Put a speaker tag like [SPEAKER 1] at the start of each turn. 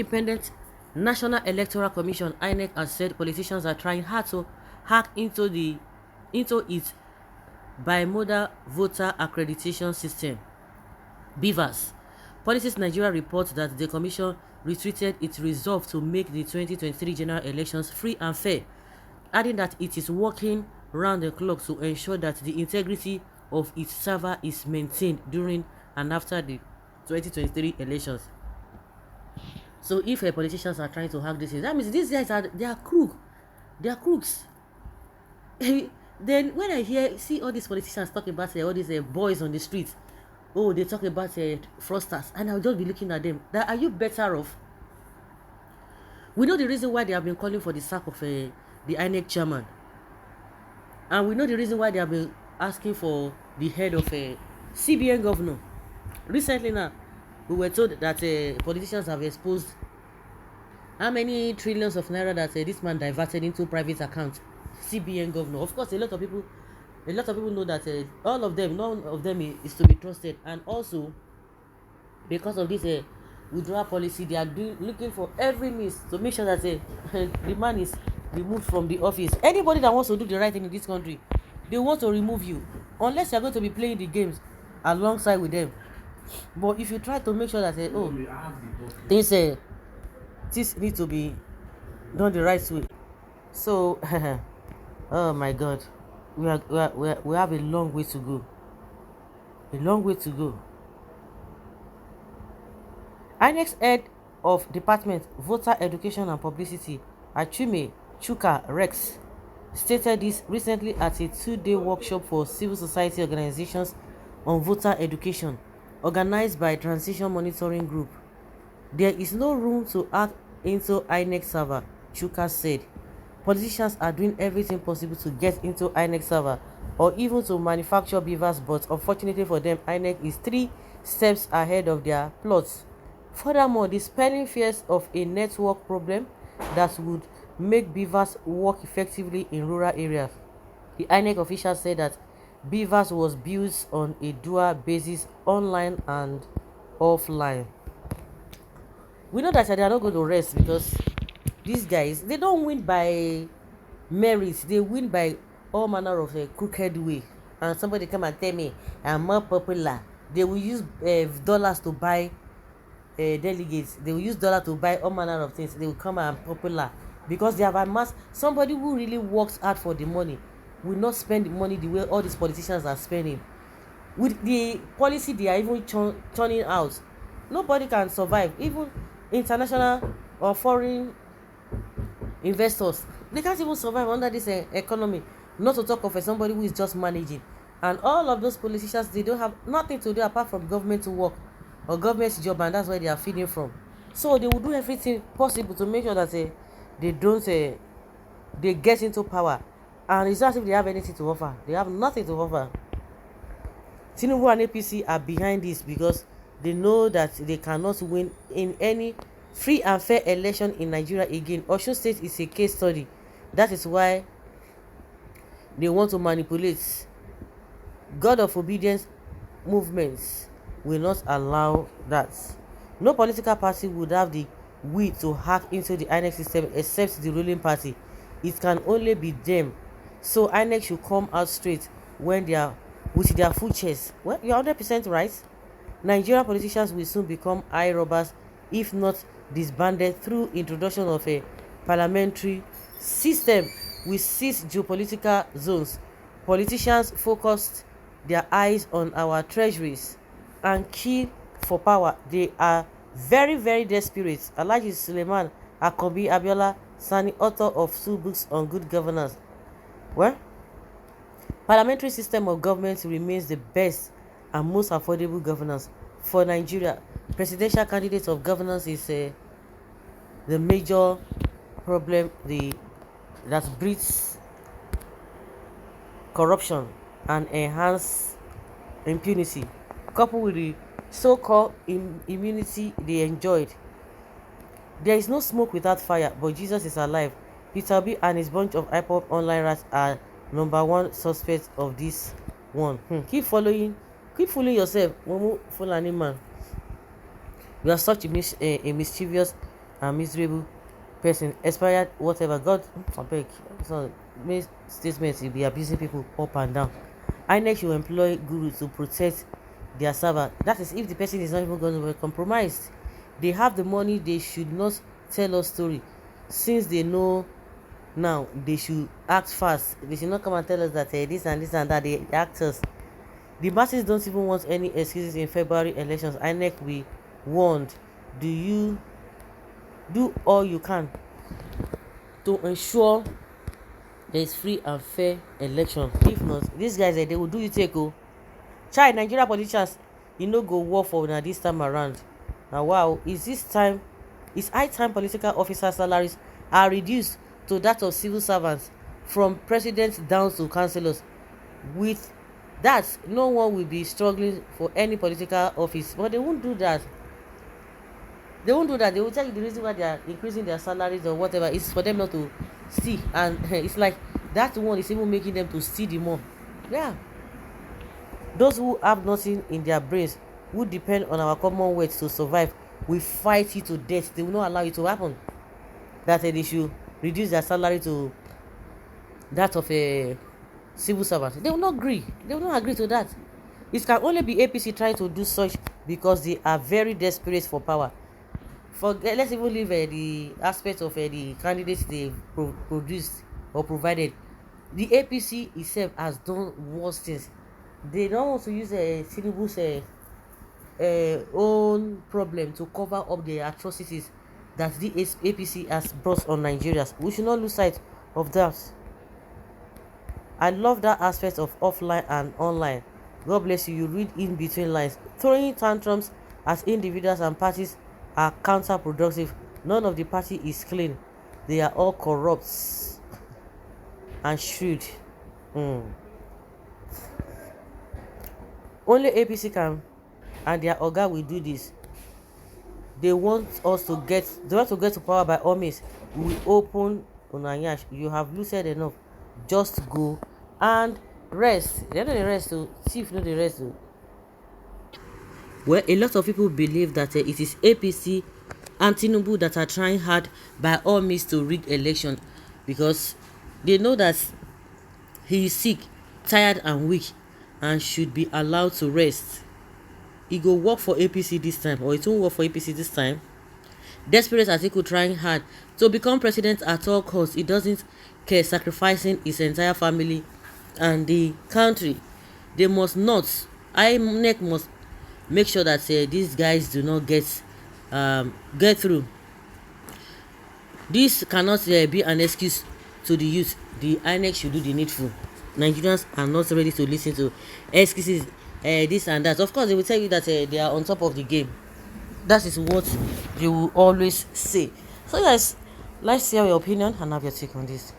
[SPEAKER 1] Independent National Electoral Commission (INEC) has said politicians are trying hard to hack into its bimodal voter accreditation system, Bvas. Policies Nigeria reports that the commission reiterated its resolve to make the 2023 general elections free and fair, adding that it is working round the clock to ensure that the integrity of its server is maintained during and after the 2023 elections. So if politicians are trying to hack this, that means these guys are crooks. They are crooks. Then when I see all these politicians talking about all these boys on the streets, oh, they talk about fraudsters, and I'll just be looking at them. That, are you better off? We know the reason why they have been calling for the sack of the INEC chairman, and we know the reason why they have been asking for the head of a CBN governor. Recently now, we were told that politicians have exposed how many trillions of naira that this man diverted into private accounts. CBN governor. Of course, a lot of people know that all of them, none of them is to be trusted, and also because of this withdrawal policy, they are looking for every means to make sure that the man is removed from the office. Anybody that wants to do the right thing in this country, they want to remove you, unless you are going to be playing the games alongside with them. But if you try to make sure that things need to be done the right way, so oh my God, we have a long way to go. A long way to go. INEC's head of Department Voter Education and Publicity, Achume Chuka Rex, stated this recently at a 2-day workshop for civil society organizations on voter education, organized by Transition Monitoring Group. There is no room to hack into INEC server, Chuka said. Politicians are doing everything possible to get into INEC server or even to manufacture Bvas, but unfortunately for them, INEC is 3 steps ahead of their plots. Furthermore, the spelling fears of a network problem that would make Bvas work effectively in rural areas. The INEC official said that Bvas was built on a dual basis, online and offline. We know that they are not going to rest, because these guys, they don't win by merit, they win by all manner of a crooked way. And somebody come and tell me I'm more popular, they will use dollars to buy delegates, they will use dollars to buy all manner of things. They will come and popular because they have amassed. Somebody who really works hard for the money will not spend the money the way all these politicians are spending. With the policy they are even turning out, nobody can survive. Even international or foreign investors, they can't even survive under this economy, not to talk of somebody who is just managing. And all of those politicians, they don't have nothing to do apart from government to work or government's job, and that's where they are feeding from. So they will do everything possible to make sure that they don't they get into power. And it's not as if they have anything to offer. They have nothing to offer. Tinubu and APC are behind this because they know that they cannot win in any free and fair election in Nigeria again. Osun State is a case study. That is why they want to manipulate. God of obedience movements will not allow that. No political party would have the will to hack into the INEC system except the ruling party. It can only be them. So INEC should come out straight when they are with their full chest. Well, you're 100% right. Nigerian politicians will soon become eye robbers if not disbanded through introduction of a parliamentary system with 6 geopolitical zones. Politicians focused their eyes on our treasuries and kill for power. They are very, very desperate. Alhaji Suleiman Akobi Abiola Sani, author of 2 books on good governance. Well, parliamentary system of government remains the best and most affordable governance for Nigeria. Presidential candidate of governance is the major problem that breeds corruption and enhance impunity, coupled with the so-called immunity they enjoyed. There is no smoke without fire, but Jesus is alive. Peter Obi and his bunch of IPOB online rats are #1 suspects of this one. Keep fooling yourself, Momo Fulani man. You are such a mischievous and miserable person, expired whatever. God abeg, so make statements will be abusing people up and down. Inec should employ gurus to protect their server. That is if the person is not even going to be compromised. They have the money, they should not tell us story. Since they know now, they should act fast. They should not come and tell us that this and this and that, the actors. The masses don't even want any excuses in February elections. Inec, we warned. Do you do all you can to ensure there is free and fair election? If not, these guys they will do you take oh. Child, Nigeria politicians, you no go war for una this time around. Now wow, is high time political officer salaries are reduced to that of civil servants, from presidents down to councillors. With that, no one will be struggling for any political office. But they won't do that. They won't do that. They will tell you the reason why they are increasing their salaries or whatever is for them not to steal. And it's like that one is even making them to steal the more. Yeah. Those who have nothing in their brains, who depend on our commonwealth to survive, will fight you to death. They will not allow it to happen. That they should reduce their salary to that of a civil servant. They will not agree. They will not agree to that. It can only be APC trying to do such because they are very desperate for power. Let's even leave the aspect of the candidates they produced or provided. The APC itself has done worse things. They don't want to use Tinubu's own problem to cover up the atrocities that the APC has brought on Nigerians. We should not lose sight of that. I love that aspect of offline and online. God bless you. You read in between lines. Throwing tantrums as individuals and parties are counterproductive. None of the party is clean. They are all corrupt and shrewd. Only APC can, and their oga will do this. They want to get to power by all means. We open Unayash. You have loosened enough. Just go and rest. They know the rest to chief know the rest to. Well, a lot of people believe that it is APC and Tinubu that are trying hard by all means to rig election, because they know that he is sick, tired and weak, and should be allowed to rest. He go work for APC this time, or it won't work for APC this time. Desperate Atiku trying hard to become president at all costs. He doesn't care, sacrificing his entire family and the country. They must not. INEC must make sure that these guys do not get through. This cannot be an excuse to the youth. The INEC should do the needful. Nigerians are not ready to listen to excuses, this and that. Of course, they will tell you that they are on top of the game. That is what they will always say. So guys, let's hear your opinion and have your take on this.